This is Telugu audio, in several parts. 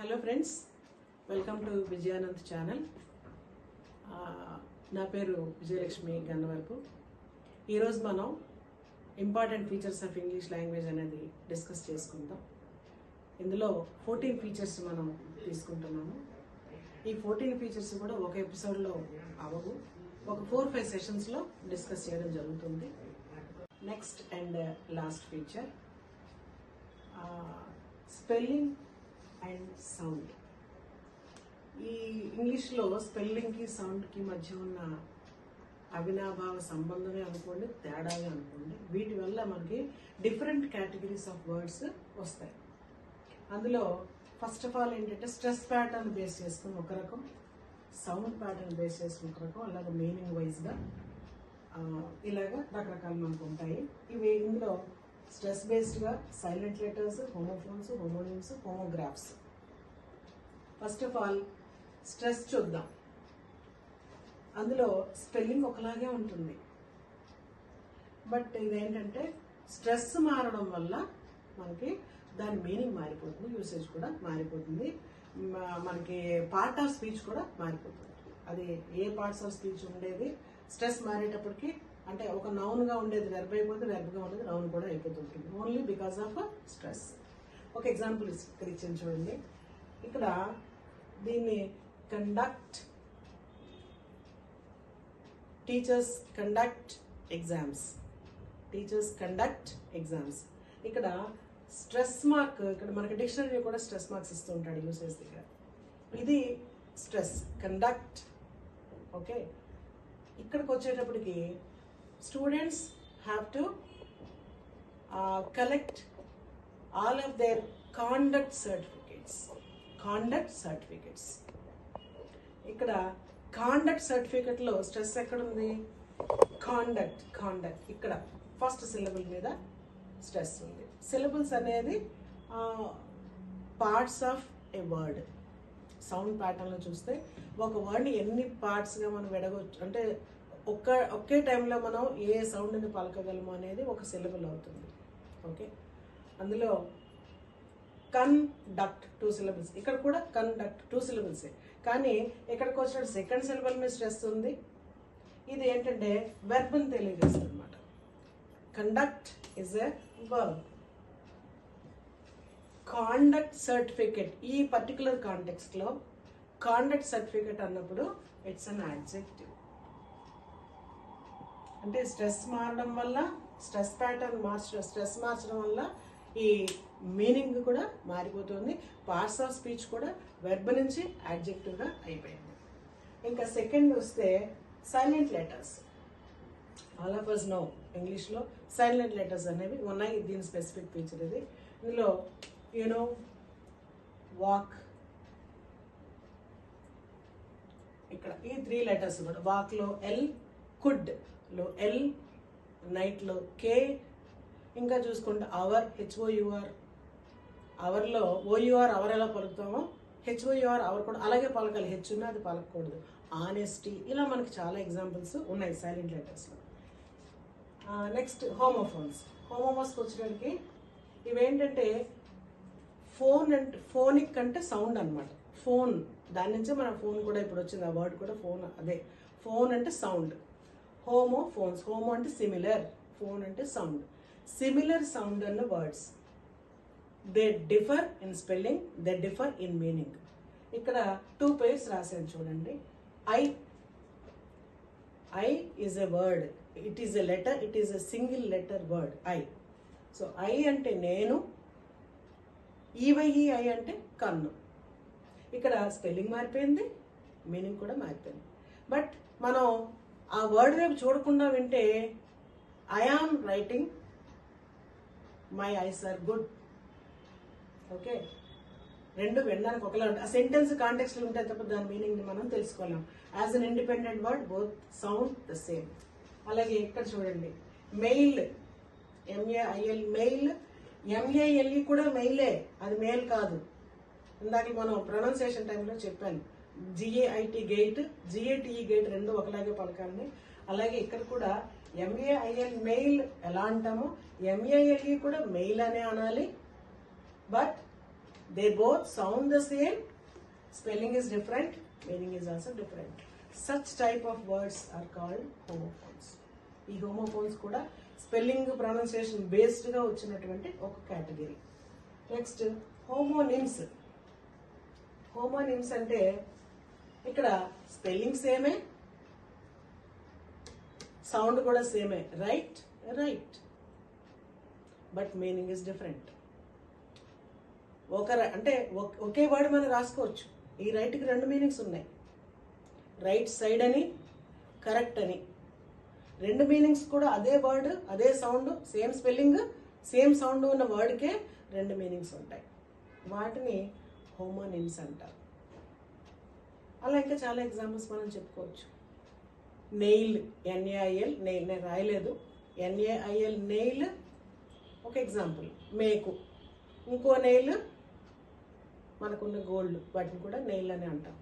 Hello friends, welcome to Vijayanand channel. నా పేరు విజయలక్ష్మి గన్నవరపు. ఈరోజు మనం important features of English language అనేది డిస్కస్ చేసుకుందాం. ఇందులో 14 ఫీచర్స్ మనం తీసుకుంటున్నాము. ఈ 14 ఫీచర్స్ కూడా ఒక ఎపిసోడ్లో అవ్వవు, ఒక 4-5 సెషన్స్లో డిస్కస్ చేయడం జరుగుతుంది. Next and last feature spelling and sound. ఈ ఇంగ్లీష్లో స్పెల్లింగ్కి సౌండ్కి మధ్య ఉన్న అవినాభావ సంబంధమే అనుకోండి, తేడాగా అనుకోండి. వీటి వల్ల మనకి డిఫరెంట్ కేటగిరీస్ ఆఫ్ వర్డ్స్ వస్తాయి. అందులో ఫస్ట్ ఆఫ్ ఆల్ ఏంటంటే స్ట్రెస్ ప్యాటర్న్ బేస్ చేసుకుని ఒక రకం, సౌండ్ ప్యాటర్న్ బేస్ చేసుకుని ఒక రకం, అలాగే మీనింగ్ వైజ్గా ఇలాగా రకరకాలు మనకు ఉంటాయి. ఇవి ఇందులో స్ట్రెస్ బేస్డ్గా silent letters, homophones, homonyms, homographs. First of all stress చూద్దాం. అందులో స్పెల్లింగ్ ఒకలాగే ఉంటుంది, బట్ ఇదేంటంటే స్ట్రెస్ మారడం వల్ల మనకి దాని మీనింగ్ మారిపోతుంది, యూసేజ్ కూడా మారిపోతుంది, మనకి పార్ట్ ఆఫ్ స్పీచ్ కూడా మారిపోతుంది. అది ఏ పార్ట్స్ ఆఫ్ స్పీచ్ ఉండేది స్ట్రెస్ మారేటప్పటికి, అంటే ఒక నౌన్గా ఉండేది వెర్బ్ అయిపోతే, వెర్బ్గా ఉండేది నౌన్ కూడా అయిపోతుంటుంది, ఓన్లీ బికాస్ ఆఫ్ స్ట్రెస్. ఒక ఎగ్జాంపుల్ ఇక్కడ ఇచ్చింది చూడండి. ఇక్కడ దీన్ని conduct, teachers conduct exams, teachers conduct exams. ఇక్కడ స్ట్రెస్ మార్క్, ఇక్కడ మనకి డిక్షనరీ కూడా స్ట్రెస్ మార్క్స్ ఇస్తూ ఉంటాడు యూసేజ్ దగ్గర. ఇది స్ట్రెస్ కండక్ట్. ఓకే, ఇక్కడికి వచ్చేటప్పటికి students have to collect all of their conduct certificates. Conduct certificates, ఇక్కడ కాండక్ట్ సర్టిఫికేట్లో స్ట్రెస్ ఎక్కడుంది? కాండక్ట్. కాండక్ట్ ఇక్కడ ఫస్ట్ సిలబుల్ మీద స్ట్రెస్ ఉంది. సిలబుల్స్ అనేది parts of A word. Sound ప్యాటర్న్లో చూస్తే ఒక వర్డ్ని ఎన్ని పార్ట్స్గా మనం విడగొచ్చు, అంటే ఒకే టైంలో మనం ఏ సౌండ్ని పలకగలము అనేది ఒక సిలబుల్ అవుతుంది. ఓకే, అందులో కండక్ట్ 2 syllables, ఇక్కడ కూడా కండక్ట్ 2 syllables. కానీ ఇక్కడికి వచ్చినట్టు సెకండ్ సిలబుల్ మీద స్ట్రెస్ ఉంది. ఇది ఏంటంటే వెర్బ్ని తెలియజేస్తుంది అనమాట. Conduct is a verb. Conduct certificate, ఈ పర్టికులర్ కాంటెక్స్ట్లో కాండక్ట్ సర్టిఫికేట్ అన్నప్పుడు ఇట్స్ అన్ యాడ్జెక్టివ్. అంటే స్ట్రెస్ మారడం వల్ల, స్ట్రెస్ ప్యాటర్న్ స్ట్రెస్ మార్చడం వల్ల ఈ మీనింగ్ కూడా మారిపోతుంది. పార్ట్స్ ఆఫ్ స్పీచ్ కూడా వెర్బ్ నుంచి యాడ్జెక్టివ్గా అయిపోయింది. ఇంకా సెకండ్ వస్తే silent letters. All of us know ఇంగ్లీష్లో సైలెంట్ లెటర్స్ అనేవి ఉన్నాయి. దీని స్పెసిఫిక్ ఫీచర్ ఇది. ఇందులో యూనో, వాక్, ఇక్కడ ఈ 3 letters కూడా. వాక్లో ఎల్, కుడ్లో ఎల్, నైట్లో కే, ఇంకా చూసుకుంటే అవర్, హెచ్ఓయుఆర్. అవర్లో ఓయుఆర్ అవర్ ఎలా పలుకుతామో హెచ్ఓయుఆర్ అవర్ కూడా అలాగే పలకాలి, హెచ్ ఉన్నా అది పలకకూడదు. ఆనెస్టీ, ఇలా మనకి చాలా ఎగ్జాంపుల్స్ ఉన్నాయి సైలెంట్ లెటర్స్లో. Next homophones. హోమోఫోన్స్కి వచ్చేటప్పటికి ఇవేంటంటే ఫోన్ అంటే ఫోనిక్ అంటే సౌండ్ అనమాట. ఫోన్, దాని నుంచే మన ఫోన్ కూడా ఇప్పుడు వచ్చింది, ఆ వర్డ్ కూడా ఫోన్. అదే ఫోన్ అంటే సౌండ్. హోమోఫోన్స్, హోమో అంటే సిమిలర్, ఫోన్ అంటే సౌండ్. సిమిలర్ సౌండ్ అన్న words, they differ in spelling, they differ in meaning. ఇక్కడ 2 pairs రాశాను చూడండి. I is a word, it is a letter, it is a single letter word I. So I అంటే నేను, ఈవైఈ ఐ అంటే కన్ను. ఇక్కడ స్పెల్లింగ్ మారిపోయింది, మీనింగ్ కూడా మారిపోయింది. బట్ మనం ఆ వర్డ్ వైపు చూడకుండా వింటే I am writing, my eyes are good. Okay, రెండు వినడానికి ఒకలా ఉంటాయి. ఆ సెంటెన్స్ కాంటెక్స్లో ఉంటాయి తప్ప దాని మీనింగ్ని మనం తెలుసుకోలేం. As an independent word both sound the same. అలాగే ఇక్కడ చూడండి, మెయిల్, ఎంఏఐఎల్, మెయిల్, ఎంఏఎల్ఈ కూడా మెయిలే, అది మెయిల్ కాదు. ఇందాక మనం ప్రొనౌన్సియేషన్ టైంలో చెప్పాను, జిఏఐటి గేట్, జిఏటిఈ గేట్ రెండు ఒకలాగే పలకాలని. అలాగే ఇక్కడ కూడా ఎంఏఐఎల్ మెయిల్ ఎలా అంటామో ఎంఏఎల్ఈ కూడా మెయిల్ అనే అనాలి. But They both sound the same, spelling is different, meaning is also different. Such type of words are called homophones. ఈ హోమోఫోన్స్ కూడా స్పెల్లింగ్ ప్రొనౌన్సియేషన్ బేస్డ్ గా వచ్చినటువంటి ఒక కేటగిరీ. Next homonyms. హోమోనిమ్స్ అంటే ఇక్కడ స్పెల్లింగ్ సేమే, సౌండ్ కూడా సేమే, right right, but meaning is different. అంటే ఒకే వర్డ్ మనం రాసుకోవచ్చు. ఈ రైట్కి రెండు మీనింగ్స్ ఉన్నాయి, రైట్ సైడ్ అని, కరెక్ట్ అని. రెండు మీనింగ్స్ కూడా అదే వర్డ్, అదే sound, same spelling, same sound ఉన్న వర్డ్కే రెండు మీనింగ్స్ ఉంటాయి. వాటిని హోమోనిమ్స్ అంటారు. అలా ఇంకా చాలా ఎగ్జాంపుల్స్ మనం చెప్పుకోవచ్చు. నెయిల్, ఎన్ఏఐఎల్, నెయిల్ నేను రాయలేదు, ఎన్ఏఐఎల్ నెయిల్ ఒక ఎగ్జాంపుల్. మేకు, ఇంకో నెయిల్ మనకున్న గోల్డ్, వాటిని కూడా నెయిల్ అని అంటాం.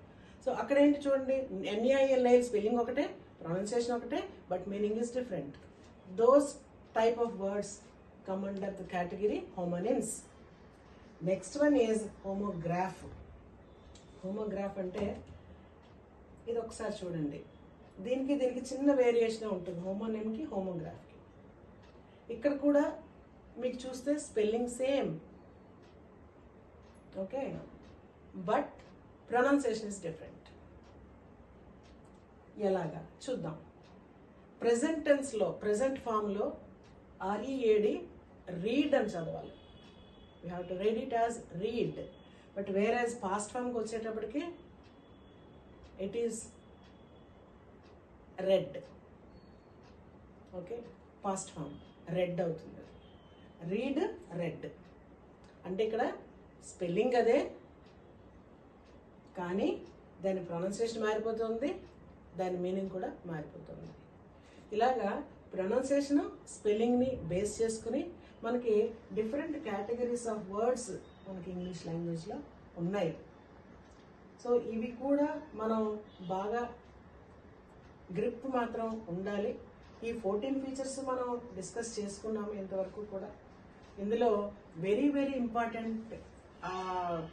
సో అక్కడ ఏంటి చూడండి, ఎన్ఏఐఎల్ నెయిల్ స్పెల్లింగ్ ఒకటే, ప్రొనౌన్సియేషన్ ఒకటే, but meaning is different. Those type of words come under the category homonyms. Next one is homograph. Homograph అంటే ఇది ఒకసారి చూడండి, దీనికి చిన్న వేరియేషన్ ఉంటుంది హోమోనిమ్కి హోమోగ్రాఫ్కి. ఇక్కడ కూడా మీకు చూస్తే spelling same, okay, but pronunciation is different. ఎలాగా చూద్దాం. ప్రెజెంట్ టెన్స్లో, ప్రెజెంట్ ఫామ్లో ఆర్ఈఏడి రీడ్ అని చదవాలి. We have to read it as read. But where as past ఫామ్కి వచ్చేటప్పటికి it is red. Okay, past form red అవుతుంది. రీడ్ రెడ్ అంటే ఇక్కడ స్పెల్లింగ్ అదే, కానీ దాని ప్రొనౌన్సియేషన్ మారిపోతుంది, దాని మీనింగ్ కూడా మారిపోతుంది. ఇలాగా ప్రొనౌన్సియేషన్, స్పెల్లింగ్ని బేస్ చేసుకుని మనకి డిఫరెంట్ కేటగిరీస్ ఆఫ్ వర్డ్స్ మనకి ఇంగ్లీష్ లాంగ్వేజ్లో ఉన్నాయి. సో ఇవి కూడా మనం బాగా గ్రిప్ మాత్రం ఉండాలి. ఈ 14 ఫీచర్స్ మనం డిస్కస్ చేసుకున్నాము ఇంతవరకు కూడా. ఇందులో వెరీ వెరీ ఇంపార్టెంట్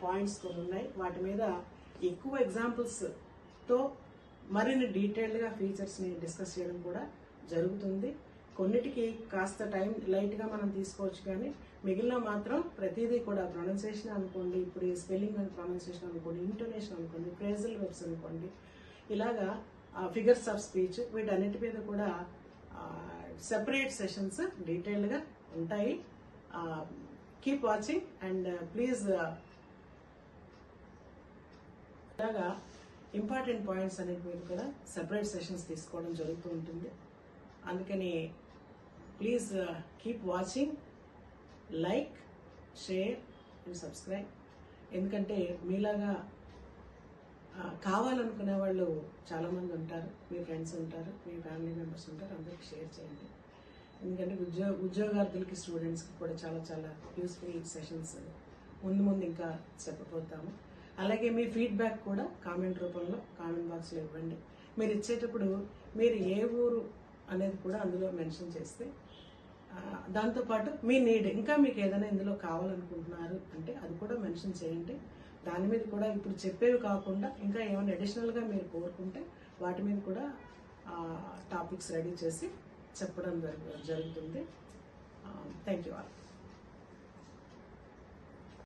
పాయింట్స్ కొన్ని ఉన్నాయి. వాటి మీద ఎక్కువ ఎగ్జాంపుల్స్తో మరిన్ని డీటెయిల్డ్గా ఫీచర్స్ని డిస్కస్ చేయడం కూడా జరుగుతుంది. కొన్నిటికి కాస్త టైం లైట్గా మనం తీసుకోవచ్చు, కానీ మిగిలిన మాత్రం ప్రతిదీ కూడా ప్రొనౌన్సియేషన్ అనుకోండి, ఇప్పుడు ఈ స్పెల్లింగ్ అండ్ ప్రొనౌన్సియేషన్ అనుకోండి, ఇంటోనేషన్ అనుకోండి, ఫ్రేజల్ వెర్బ్స్ అనుకోండి, ఇలాగా ఫిగర్స్ ఆఫ్ స్పీచ్, వీటన్నిటి మీద కూడా సెపరేట్ సెషన్స్ డీటెయిల్డ్గా ఉంటాయి. Keep watching and please. ఇలాగా ఇంపార్టెంట్ పాయింట్స్ అన్నిటి మీద కూడా సెపరేట్ సెషన్స్ తీసుకోవడం జరుగుతూ ఉంటుంది. అందుకని please keep watching, like, share and subscribe. ఎందుకంటే మీలాగా కావాలనుకునే వాళ్ళు చాలామంది ఉంటారు, మీ ఫ్రెండ్స్ ఉంటారు, మీ ఫ్యామిలీ మెంబర్స్ ఉంటారు, అందరికి షేర్ చేయండి. ఎందుకంటే ఉద్యోగార్థులకి, స్టూడెంట్స్కి కూడా చాలా చాలా యూస్ఫుల్ సెషన్స్ ముందు ఇంకా చెప్పబోతాము. అలాగే మీ ఫీడ్బ్యాక్ కూడా కామెంట్ రూపంలో కామెంట్ బాక్స్లో ఇవ్వండి. మీరు ఇచ్చేటప్పుడు మీరు ఏ ఊరు అనేది కూడా అందులో మెన్షన్ చేస్తే, దాంతోపాటు మీ నీడ్, ఇంకా మీకు ఏదైనా ఇందులో కావాలనుకుంటున్నారు అంటే అది కూడా మెన్షన్ చేయండి. దాని మీద కూడా ఇప్పుడు చెప్పేవి కాకుండా ఇంకా ఏమైనా అడిషనల్గా మీరు కోరుకుంటే వాటి మీద కూడా టాపిక్స్ రెడీ చేసి చెప్పడం జరుగుతుంది. Thank you all.